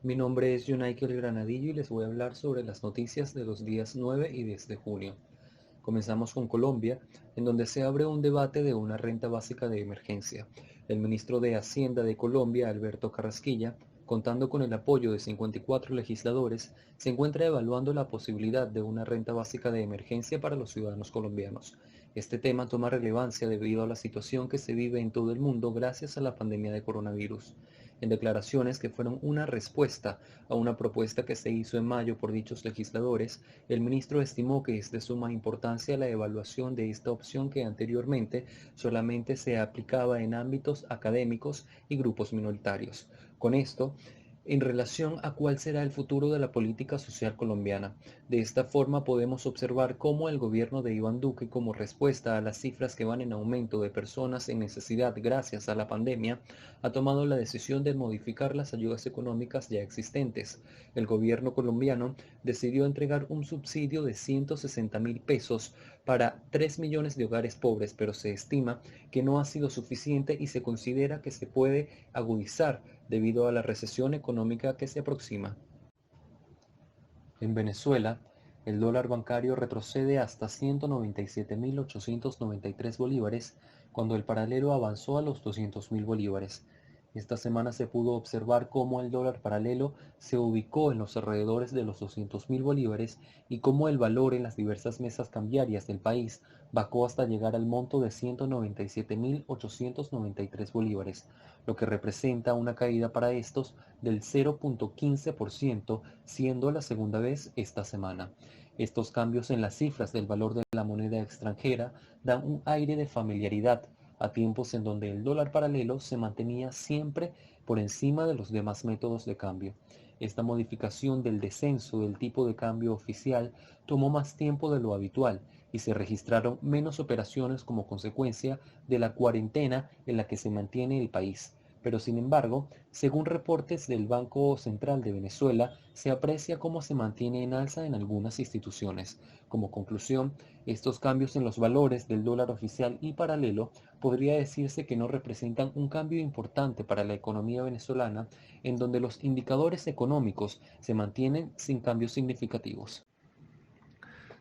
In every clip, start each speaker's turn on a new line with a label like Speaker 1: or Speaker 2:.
Speaker 1: Mi nombre es Yunaikel Granadillo y les voy a hablar sobre las noticias de los días 9 y 10 de junio. Comenzamos con Colombia, en donde se abre un debate de una renta básica de emergencia. El ministro de Hacienda de Colombia, Alberto Carrasquilla, contando con el apoyo de 54 legisladores, se encuentra evaluando la posibilidad de una renta básica de emergencia para los ciudadanos colombianos. Este tema toma relevancia debido a la situación que se vive en todo el mundo gracias a la pandemia de coronavirus. En declaraciones que fueron una respuesta a una propuesta que se hizo en mayo por dichos legisladores, el ministro estimó que es de suma importancia la evaluación de esta opción que anteriormente solamente se aplicaba en ámbitos académicos y grupos minoritarios. Con esto, en relación a cuál será el futuro de la política social colombiana. De esta forma podemos observar cómo el gobierno de Iván Duque, como respuesta a las cifras que van en aumento de personas en necesidad gracias a la pandemia, ha tomado la decisión de modificar las ayudas económicas ya existentes. El gobierno colombiano decidió entregar un subsidio de 160.000 pesos para 3 millones de hogares pobres, pero se estima que no ha sido suficiente y se considera que se puede agudizar debido a la recesión económica que se aproxima. En Venezuela, el dólar bancario retrocede hasta 197.893 bolívares, cuando el paralelo avanzó a los 200.000 bolívares. Esta semana se pudo observar cómo el dólar paralelo se ubicó en los alrededores de los 200.000 bolívares y cómo el valor en las diversas mesas cambiarias del país bajó hasta llegar al monto de 197.893 bolívares, lo que representa una caída para estos del 0.15%, siendo la segunda vez esta semana. Estos cambios en las cifras del valor de la moneda extranjera dan un aire de familiaridad a tiempos en donde el dólar paralelo se mantenía siempre por encima de los demás métodos de cambio. Esta modificación del descenso del tipo de cambio oficial tomó más tiempo de lo habitual y se registraron menos operaciones como consecuencia de la cuarentena en la que se mantiene el país. Pero sin embargo, según reportes del Banco Central de Venezuela, se aprecia cómo se mantiene en alza en algunas instituciones. Como conclusión, estos cambios en los valores del dólar oficial y paralelo podría decirse que no representan un cambio importante para la economía venezolana, en donde los indicadores económicos se mantienen sin cambios significativos.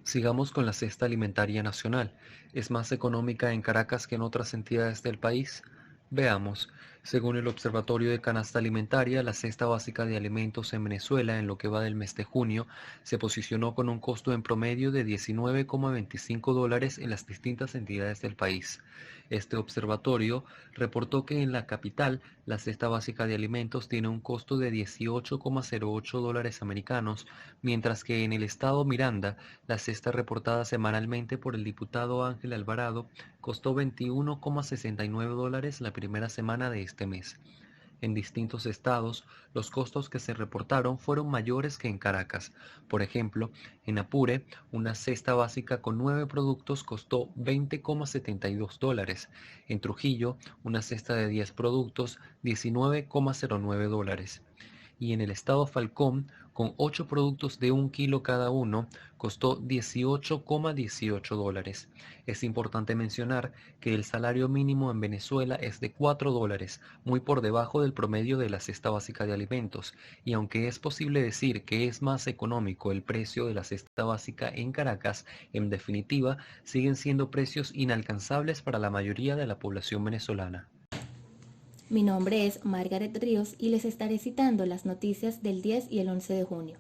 Speaker 1: Sigamos con la cesta alimentaria nacional. ¿Es más económica en Caracas que en otras entidades del país? Veamos. Según el Observatorio de Canasta Alimentaria, la cesta básica de alimentos en Venezuela en lo que va del mes de junio se posicionó con un costo en promedio de 19,25 dólares en las distintas entidades del país. Este observatorio reportó que en la capital la cesta básica de alimentos tiene un costo de 18,08 dólares americanos, mientras que en el estado Miranda la cesta reportada semanalmente por el diputado Ángel Alvarado costó 21,69 dólares la primera semana de este mes. En distintos estados, los costos que se reportaron fueron mayores que en Caracas. Por ejemplo, en Apure, una cesta básica con 9 productos costó 20,72 dólares. En Trujillo, una cesta de 10 productos, 19,09 dólares. Y en el estado Falcón, con 8 productos de 1 kilo cada uno, costó 18,18 dólares. Es importante mencionar que el salario mínimo en Venezuela es de 4 dólares, muy por debajo del promedio de la cesta básica de alimentos, y aunque es posible decir que es más económico el precio de la cesta básica en Caracas, en definitiva siguen siendo precios inalcanzables para la mayoría de la población venezolana.
Speaker 2: Mi nombre es Margaret Ríos y les estaré citando las noticias del 10 y el 11 de junio.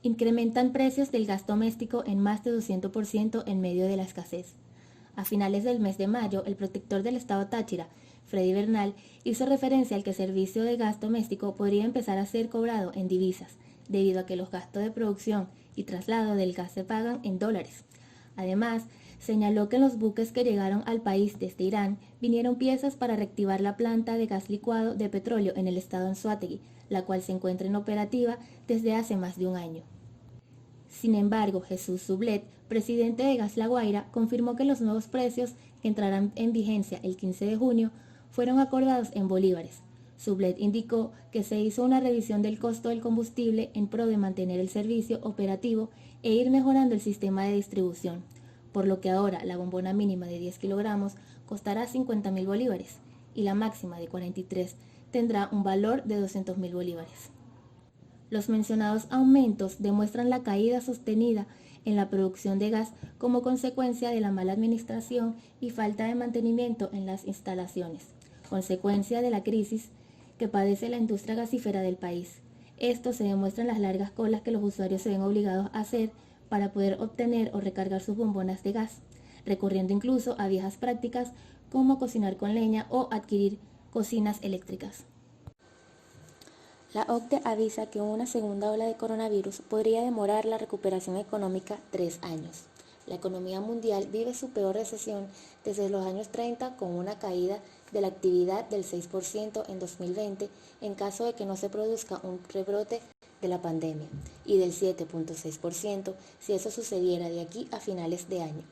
Speaker 2: Incrementan precios del gas doméstico en más de 200% en medio de la escasez. A finales del mes de mayo, el protector del estado Táchira, Freddy Bernal, hizo referencia al que el servicio de gas doméstico podría empezar a ser cobrado en divisas, debido a que los gastos de producción y traslado del gas se pagan en dólares. Además, señaló que en los buques que llegaron al país desde Irán vinieron piezas para reactivar la planta de gas licuado de petróleo en el estado Anzoátegui, la cual se encuentra inoperativa desde hace más de un año. Sin embargo, Jesús Sublet, presidente de Gas La Guaira, confirmó que los nuevos precios que entrarán en vigencia el 15 de junio fueron acordados en bolívares. Sublet indicó que se hizo una revisión del costo del combustible en pro de mantener el servicio operativo e ir mejorando el sistema de distribución, por lo que ahora la bombona mínima de 10 kilogramos costará 50.000 bolívares y la máxima de 43 tendrá un valor de 200.000 bolívares. Los mencionados aumentos demuestran la caída sostenida en la producción de gas como consecuencia de la mala administración y falta de mantenimiento en las instalaciones, consecuencia de la crisis que padece la industria gasífera del país. Esto se demuestra en las largas colas que los usuarios se ven obligados a hacer para poder obtener o recargar sus bombonas de gas, recurriendo incluso a viejas prácticas como cocinar con leña o adquirir cocinas eléctricas. La OCDE avisa que una segunda ola de coronavirus podría demorar la recuperación económica 3 años. La economía mundial vive su peor recesión desde los años 30 con una caída de la actividad del 6% en 2020 en caso de que no se produzca un rebrote de la pandemia y del 7.6% si eso sucediera de aquí a finales de año.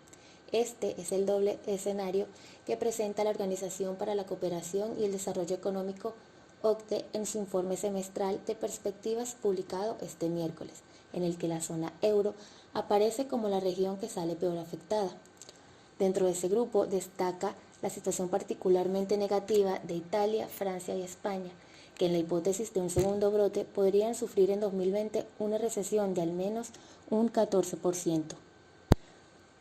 Speaker 2: Este es el doble escenario que presenta la Organización para la Cooperación y el Desarrollo Económico OCDE en su informe semestral de perspectivas publicado este miércoles, en el que la zona euro aparece como la región que sale peor afectada. Dentro de ese grupo destaca la situación particularmente negativa de Italia, Francia y España, que en la hipótesis de un segundo brote podrían sufrir en 2020 una recesión de al menos un 14%.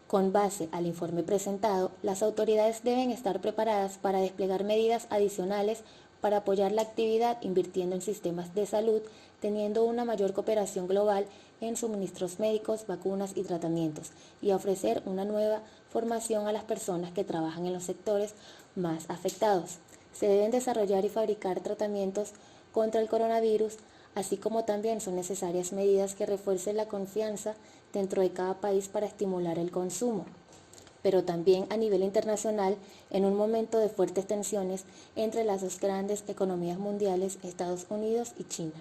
Speaker 2: Con base al informe presentado, las autoridades deben estar preparadas para desplegar medidas adicionales para apoyar la actividad invirtiendo en sistemas de salud, teniendo una mayor cooperación global en suministros médicos, vacunas y tratamientos, y a ofrecer una nueva formación a las personas que trabajan en los sectores más afectados. Se deben desarrollar y fabricar tratamientos contra el coronavirus, así como también son necesarias medidas que refuercen la confianza dentro de cada país para estimular el consumo, pero también a nivel internacional en un momento de fuertes tensiones entre las dos grandes economías mundiales, Estados Unidos y China.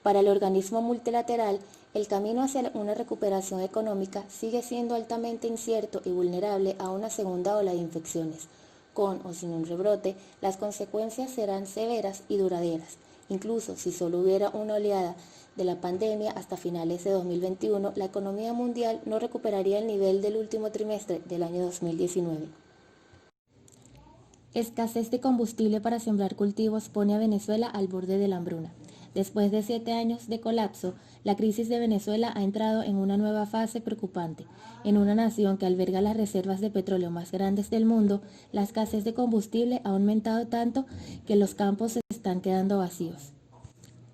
Speaker 2: Para el organismo multilateral, el camino hacia una recuperación económica sigue siendo altamente incierto y vulnerable a una segunda ola de infecciones. Con o sin un rebrote, las consecuencias serán severas y duraderas. Incluso si solo hubiera una oleada de la pandemia hasta finales de 2021, la economía mundial no recuperaría el nivel del último trimestre del año 2019. Escasez de combustible para sembrar cultivos pone a Venezuela al borde de la hambruna. Después de 7 años de colapso, la crisis de Venezuela ha entrado en una nueva fase preocupante. En una nación que alberga las reservas de petróleo más grandes del mundo, la escasez de combustible ha aumentado tanto que los campos se están quedando vacíos.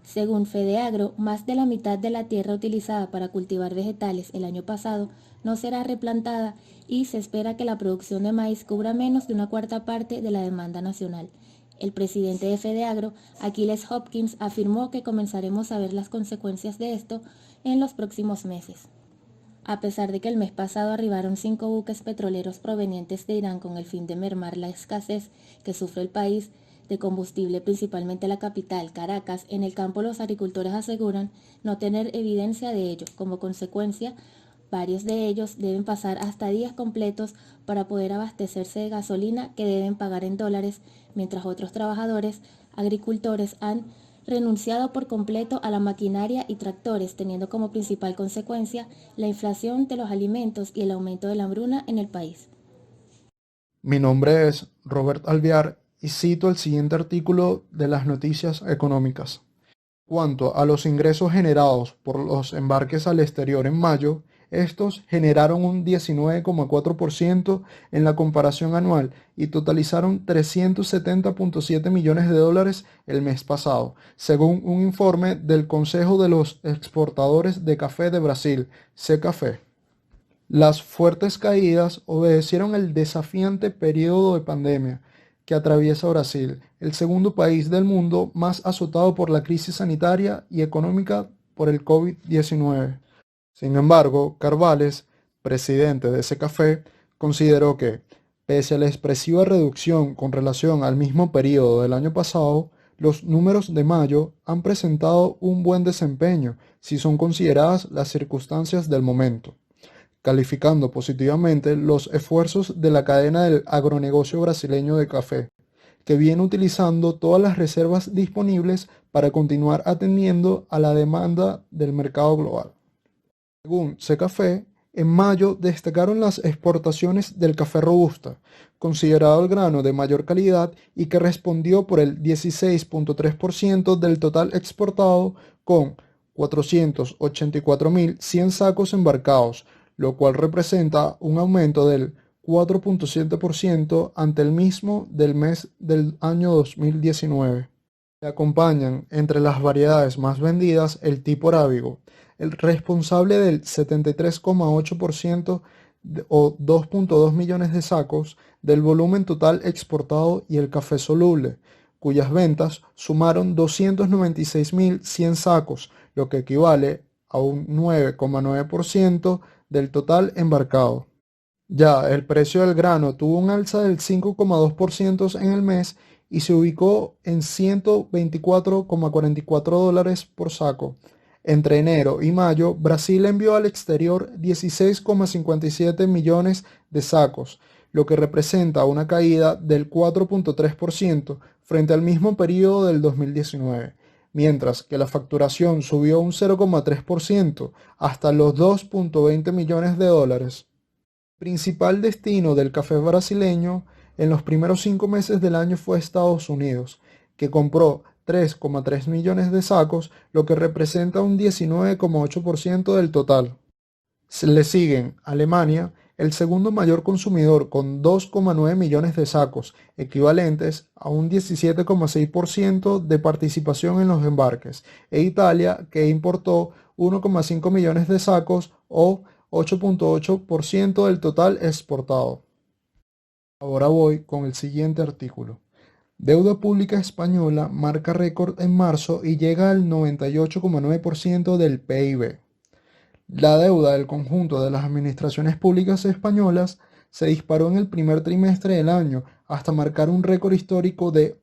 Speaker 2: Según FedeAgro, más de la mitad de la tierra utilizada para cultivar vegetales el año pasado no será replantada y se espera que la producción de maíz cubra menos de una cuarta parte de la demanda nacional. El presidente de FedeAgro, Achilles Hopkins, afirmó que comenzaremos a ver las consecuencias de esto en los próximos meses. A pesar de que el mes pasado arribaron 5 buques petroleros provenientes de Irán con el fin de mermar la escasez que sufre el país de combustible, principalmente la capital, Caracas, en el campo los agricultores aseguran no tener evidencia de ello. Como consecuencia, varios de ellos deben pasar hasta días completos para poder abastecerse de gasolina que deben pagar en dólares, mientras otros trabajadores agricultores han renunciado por completo a la maquinaria y tractores, teniendo como principal consecuencia la inflación de los alimentos y el aumento de la hambruna en el país.
Speaker 3: Mi nombre es Robert Alvear y cito el siguiente artículo de las noticias económicas. Cuanto a los ingresos generados por los embarques al exterior en mayo, estos generaron un 19,4% en la comparación anual y totalizaron 370,7 millones de dólares el mes pasado, según un informe del Consejo de los Exportadores de Café de Brasil, Secafé. Las fuertes caídas obedecieron el desafiante periodo de pandemia que atraviesa Brasil, el segundo país del mundo más azotado por la crisis sanitaria y económica por el COVID-19. Sin embargo, Carvalles, presidente de Secafé, consideró que, pese a la expresiva reducción con relación al mismo periodo del año pasado, los números de mayo han presentado un buen desempeño si son consideradas las circunstancias del momento, calificando positivamente los esfuerzos de la cadena del agronegocio brasileño de café, que viene utilizando todas las reservas disponibles para continuar atendiendo a la demanda del mercado global. Según Secafé, En mayo destacaron las exportaciones del café robusta, considerado el grano de mayor calidad y que respondió por el 16.3% del total exportado con 484.100 sacos embarcados, lo cual representa un aumento del 4.7% ante el mismo del mes del año 2019. Se acompañan entre las variedades más vendidas el tipo arábigo, el responsable del 73,8% o 2.2 millones de sacos del volumen total exportado y el café soluble, cuyas ventas sumaron 296.100 sacos, lo que equivale a un 9,9% del total embarcado. Ya el precio del grano tuvo un alza del 5,2% en el mes y se ubicó en $124,44 por saco. Entre enero y mayo, Brasil envió al exterior 16,57 millones de sacos, lo que representa una caída del 4,3% frente al mismo periodo del 2019, mientras que la facturación subió un 0,3% hasta los $2,20 millones. Principal destino del café brasileño en los primeros 5 meses del año fue Estados Unidos, que compró 3,3 millones de sacos, lo que representa un 19,8% del total. Le siguen Alemania, el segundo mayor consumidor con 2,9 millones de sacos, equivalentes a un 17,6% de participación en los embarques, e Italia, que importó 1,5 millones de sacos o 8,8% del total exportado. Ahora voy con el siguiente artículo. Deuda pública española marca récord en marzo y llega al 98,9% del PIB. La deuda del conjunto de las administraciones públicas españolas se disparó en el primer trimestre del año hasta marcar un récord histórico de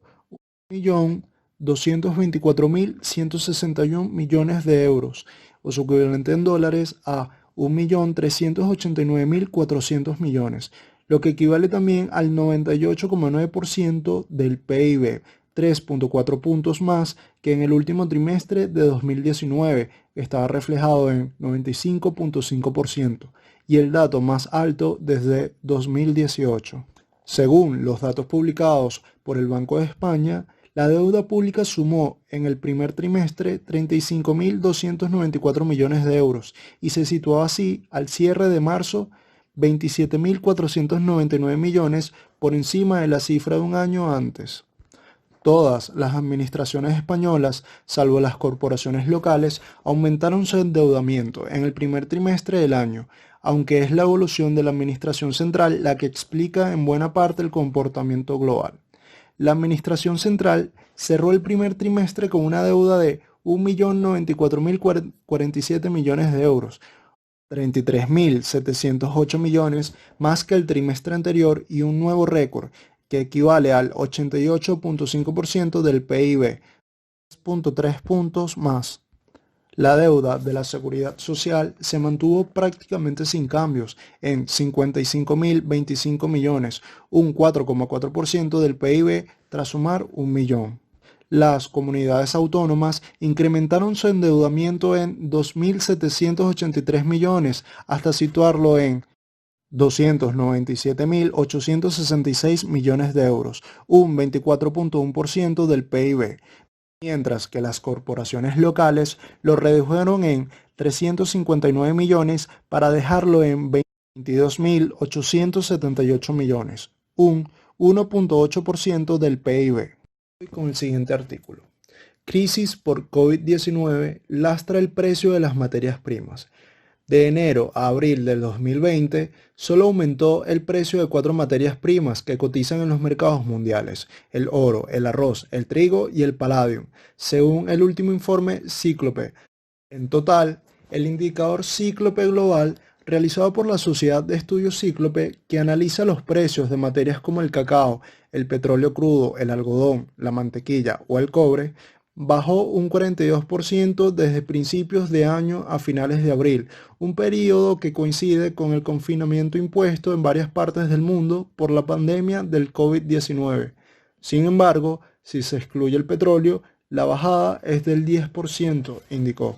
Speaker 3: 1.224.161 millones de euros, o su equivalente en dólares a 1.389.400 millones, lo que equivale también al 98,9% del PIB, 3,4 puntos más que en el último trimestre de 2019, que estaba reflejado en 95,5%, y el dato más alto desde 2018. Según los datos publicados por el Banco de España, la deuda pública sumó en el primer trimestre 35.294 millones de euros y se situó así al cierre de marzo 27.499 millones por encima de la cifra de un año antes. Todas las administraciones españolas, salvo las corporaciones locales, aumentaron su endeudamiento en el primer trimestre del año, aunque es la evolución de la administración central la que explica en buena parte el comportamiento global. La administración central cerró el primer trimestre con una deuda de 1.094.047 millones de euros, 33.708 millones más que el trimestre anterior y un nuevo récord que equivale al 88,5% del PIB, 3,3 puntos más. La deuda de la seguridad social se mantuvo prácticamente sin cambios en 55.025 millones, un 4,4% del PIB tras sumar 1 millón. Las comunidades autónomas incrementaron su endeudamiento en 2.783 millones hasta situarlo en 297.866 millones de euros, un 24,1% del PIB, mientras que las corporaciones locales lo redujeron en 359 millones para dejarlo en 22.878 millones, un 1,8% del PIB. Con el siguiente artículo. Crisis por COVID-19 lastra el precio de las materias primas. De enero a abril del 2020, solo aumentó el precio de 4 materias primas que cotizan en los mercados mundiales: el oro, el arroz, el trigo y el palladium, según el último informe Cíclope. En total, el indicador Cíclope Global, realizado por la Sociedad de Estudios Cíclope, que analiza los precios de materias como el cacao, el petróleo crudo, el algodón, la mantequilla o el cobre, bajó un 42% desde principios de año a finales de abril, un periodo que coincide con el confinamiento impuesto en varias partes del mundo por la pandemia del COVID-19. Sin embargo, si se excluye el petróleo, la bajada es del 10%, indicó.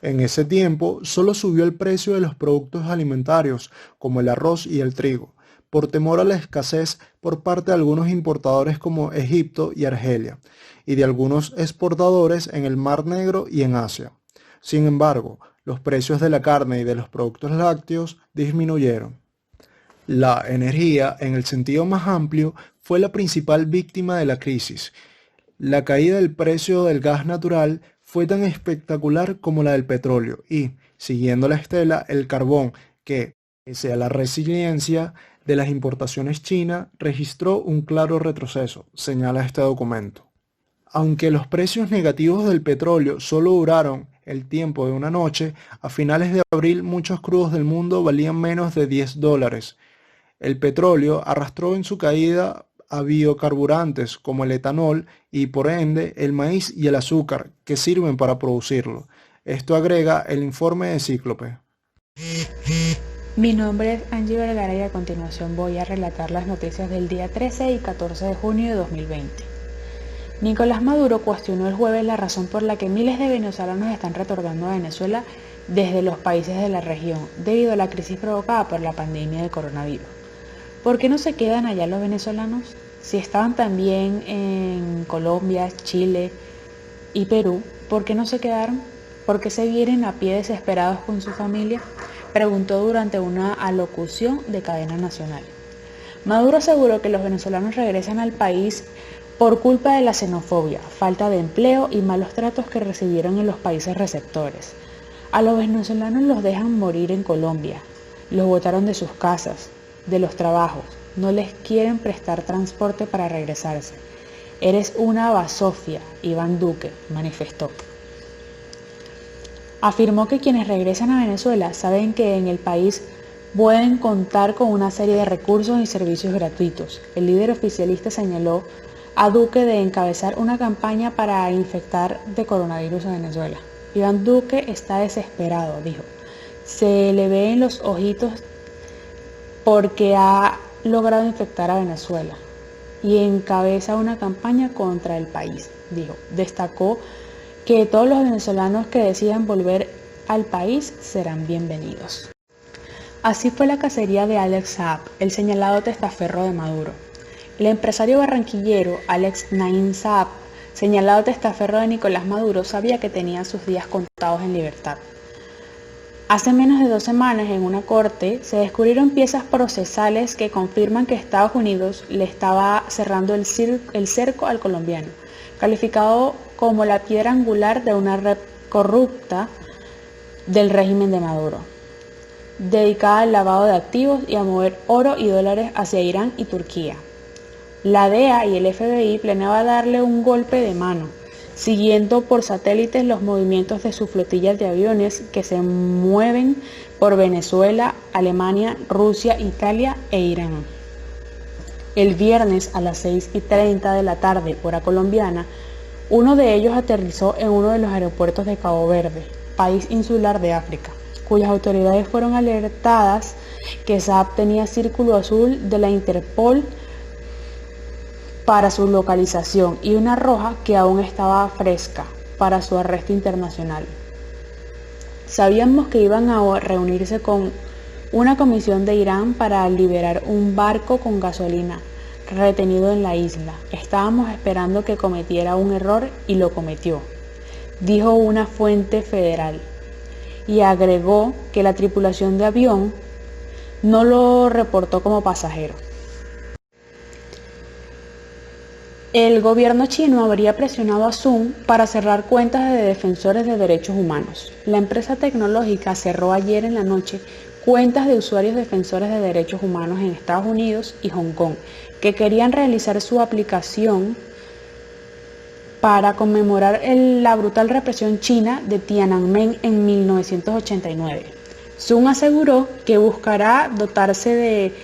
Speaker 3: En ese tiempo, solo subió el precio de los productos alimentarios, como el arroz y el trigo, por temor a la escasez por parte de algunos importadores como Egipto y Argelia, y de algunos exportadores en el Mar Negro y en Asia. Sin embargo, los precios de la carne y de los productos lácteos disminuyeron. La energía, en el sentido más amplio, fue la principal víctima de la crisis. La caída del precio del gas natural fue tan espectacular como la del petróleo y, siguiendo la estela, el carbón, que, pese a la resiliencia de las importaciones chinas, registró un claro retroceso, señala este documento. Aunque los precios negativos del petróleo solo duraron el tiempo de una noche, a finales de abril muchos crudos del mundo valían menos de $10. El petróleo arrastró en su caída a biocarburantes como el etanol y por ende el maíz y el azúcar que sirven para producirlo. Esto agrega el informe de Cíclope.
Speaker 4: Mi nombre es Angie Vergara y a continuación voy a relatar las noticias del día 13 y 14 de junio de 2020. Nicolás Maduro cuestionó el jueves la razón por la que miles de venezolanos están retornando a Venezuela desde los países de la región debido a la crisis provocada por la pandemia del coronavirus. ¿Por qué no se quedan allá los venezolanos? Si estaban también en Colombia, Chile y Perú, ¿por qué no se quedaron? ¿Por qué se vienen a pie desesperados con su familia? Preguntó durante una alocución de cadena nacional. Maduro aseguró que los venezolanos regresan al país por culpa de la xenofobia, falta de empleo y malos tratos que recibieron en los países receptores. A los venezolanos los dejan morir en Colombia, los botaron de sus casas, de los trabajos, no les quieren prestar transporte para regresarse. Eres una basofia, Iván Duque, manifestó. Afirmó que quienes regresan a Venezuela saben que en el país pueden contar con una serie de recursos y servicios gratuitos. El líder oficialista señaló a Duque de encabezar una campaña para infectar de coronavirus a Venezuela. Iván Duque está desesperado, dijo. Se le ve en los ojitos porque ha logrado infectar a Venezuela y encabeza una campaña contra el país, dijo. Destacó que todos los venezolanos que decidan volver al país serán bienvenidos. Así fue la cacería de Alex Saab, el señalado testaferro de Maduro. El empresario barranquillero Alex Naim Saab, señalado testaferro de Nicolás Maduro, sabía que tenía sus días contados en libertad. Hace menos de 2 semanas, en una corte, se descubrieron piezas procesales que confirman que Estados Unidos le estaba cerrando el cerco al colombiano, calificado como la piedra angular de una red corrupta del régimen de Maduro, dedicada al lavado de activos y a mover oro y dólares hacia Irán y Turquía. La DEA y el FBI planeaban darle un golpe de mano, siguiendo por satélites los movimientos de sus flotillas de aviones que se mueven por Venezuela, Alemania, Rusia, Italia e Irán. El viernes a las 6:30 de la tarde, hora colombiana, uno de ellos aterrizó en uno de los aeropuertos de Cabo Verde, país insular de África, cuyas autoridades fueron alertadas que Saab tenía círculo azul de la Interpol para su localización y una roja que aún estaba fresca para su arresto internacional. Sabíamos que iban a reunirse con una comisión de Irán para liberar un barco con gasolina retenido en la isla. Estábamos esperando que cometiera un error y lo cometió, dijo una fuente federal, y agregó que la tripulación de avión no lo reportó como pasajero. El gobierno chino habría presionado a Zoom para cerrar cuentas de defensores de derechos humanos. La empresa tecnológica cerró ayer en la noche cuentas de usuarios defensores de derechos humanos en Estados Unidos y Hong Kong, que querían realizar su aplicación para conmemorar la brutal represión china de Tiananmen en 1989. Zoom aseguró que buscará dotarse de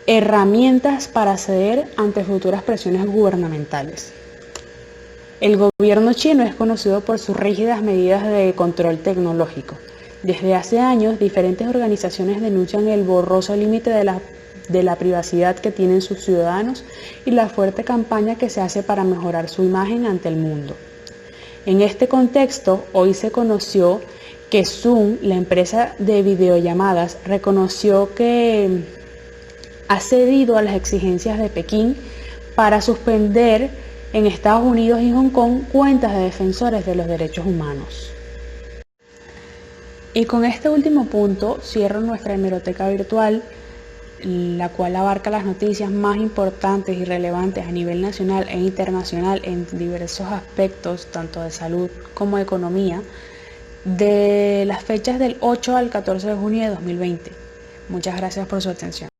Speaker 4: herramientas para ceder ante futuras presiones gubernamentales. El gobierno chino es conocido por sus rígidas medidas de control tecnológico. Desde hace años, diferentes organizaciones denuncian el borroso límite de la privacidad que tienen sus ciudadanos y la fuerte campaña que se hace para mejorar su imagen ante el mundo. En este contexto, hoy se conoció que Zoom, la empresa de videollamadas, reconoció que ha cedido a las exigencias de Pekín para suspender en Estados Unidos y Hong Kong cuentas de defensores de los derechos humanos. Y con este último punto cierro nuestra hemeroteca virtual, la cual abarca las noticias más importantes y relevantes a nivel nacional e internacional en diversos aspectos, tanto de salud como de economía, de las fechas del 8 al 14 de junio de 2020. Muchas gracias por su atención.